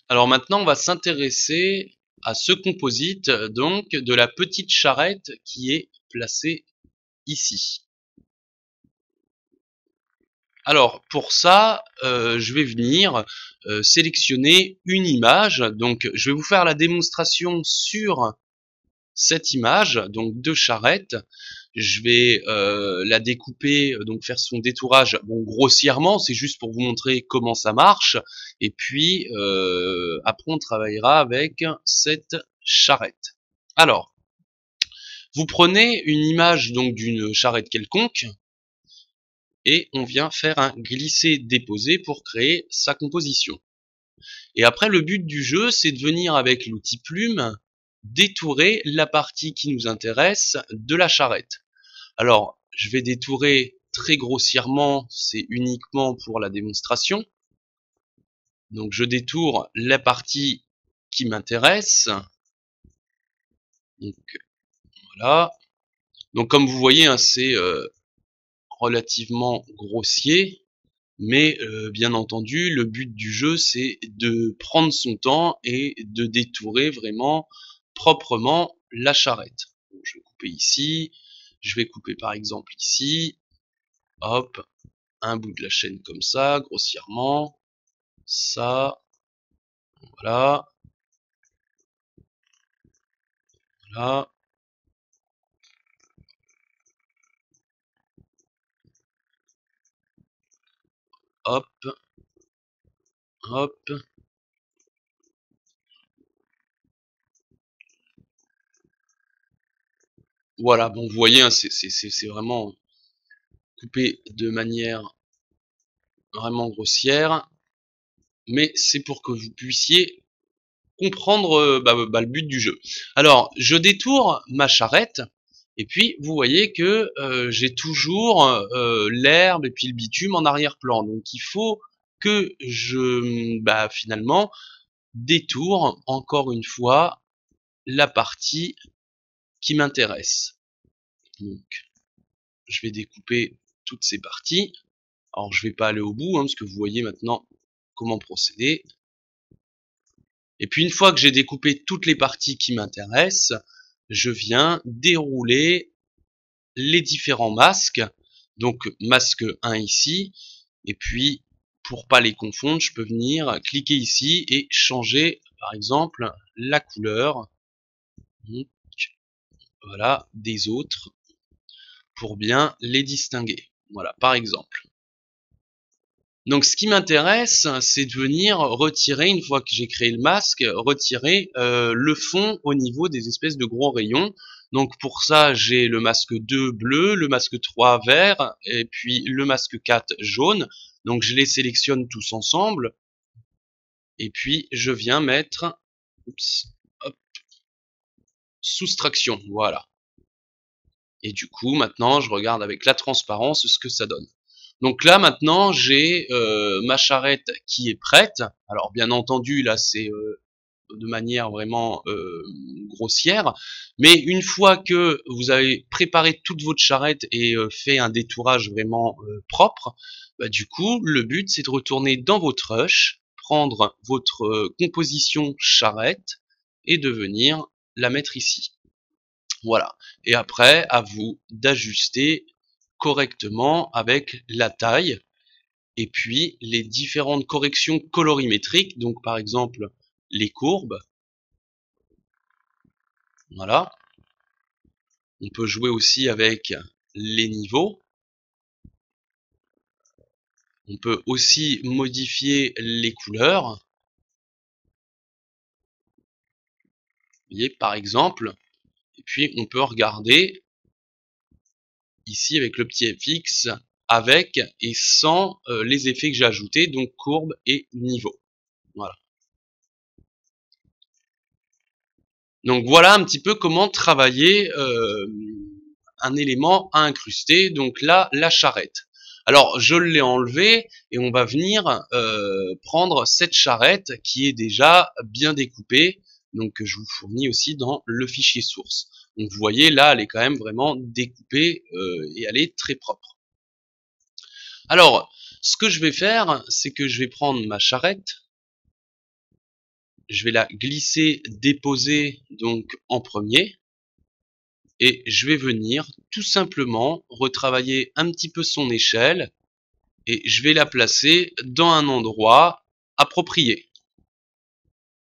Alors maintenant, on va s'intéresser à ce composite, donc de la petite charrette qui est placée ici. Alors pour ça, je vais venir sélectionner une image. Donc je vais vous faire la démonstration sur cette image, donc de charrette. Je vais la découper, donc faire son détourage, bon grossièrement, c'est juste pour vous montrer comment ça marche. Et puis après on travaillera avec cette charrette. Alors, vous prenez une image donc d'une charrette quelconque et on vient faire un glisser-déposer pour créer sa composition. Et après, le but du jeu, c'est de venir avec l'outil plume détourer la partie qui nous intéresse de la charrette. Alors, je vais détourer très grossièrement, c'est uniquement pour la démonstration. Donc, je détourne la partie qui m'intéresse. Donc, voilà. Donc, comme vous voyez, hein, c'est relativement grossier. Mais bien entendu, le but du jeu, c'est de prendre son temps et de détourer vraiment proprement la charrette. Donc, je vais couper ici, je vais couper par exemple ici, hop, un bout de la chaîne comme ça, grossièrement, ça, voilà, voilà, hop, hop, voilà. Bon, vous voyez, hein, c'est vraiment coupé de manière vraiment grossière, mais c'est pour que vous puissiez comprendre le but du jeu. Alors, je détourne ma charrette, et puis vous voyez que j'ai toujours l'herbe et puis le bitume en arrière-plan. Donc il faut que je finalement détourne encore une fois la partie qui m'intéresse. Donc je vais découper toutes ces parties. Alors je vais pas aller au bout, hein, parce que vous voyez maintenant comment procéder. Et puis une fois que j'ai découpé toutes les parties qui m'intéressent, je viens dérouler les différents masques. Donc masque 1 ici, et puis pour pas les confondre, je peux venir cliquer ici et changer par exemple la couleur, voilà, des autres pour bien les distinguer. Voilà, par exemple. Donc ce qui m'intéresse, c'est de venir retirer, une fois que j'ai créé le masque, retirer le fond au niveau des espèces de gros rayons. Donc pour ça, j'ai le masque 2 bleu, le masque 3 vert, et puis le masque 4 jaune. Donc je les sélectionne tous ensemble, et puis je viens mettre hop, soustraction, voilà. Et du coup, maintenant, je regarde avec la transparence ce que ça donne. Donc là maintenant j'ai ma charrette qui est prête. Alors bien entendu là c'est de manière vraiment grossière, mais une fois que vous avez préparé toute votre charrette et fait un détourage vraiment propre, du coup le but c'est de retourner dans votre rush, prendre votre composition charrette et de venir la mettre ici. Voilà. Et après à vous d'ajuster correctement avec la taille et puis les différentes corrections colorimétriques, donc par exemple les courbes, voilà. On peut jouer aussi avec les niveaux. On peut aussi modifier les couleurs. Vous voyez, par exemple, et puis on peut regarder ici avec le petit FX, avec et sans les effets que j'ai ajoutés, donc courbe et niveau. Voilà. Donc voilà un petit peu comment travailler un élément à incruster, donc là la charrette. Alors je l'ai enlevé et on va venir prendre cette charrette qui est déjà bien découpée, donc que je vous fournis aussi dans le fichier source. Donc vous voyez là elle est quand même vraiment découpée et elle est très propre. Alors ce que je vais faire, c'est que je vais prendre ma charrette je vais la glisser, déposer donc en premier. Et je vais venir tout simplement retravailler un petit peu son échelle et je vais la placer dans un endroit approprié.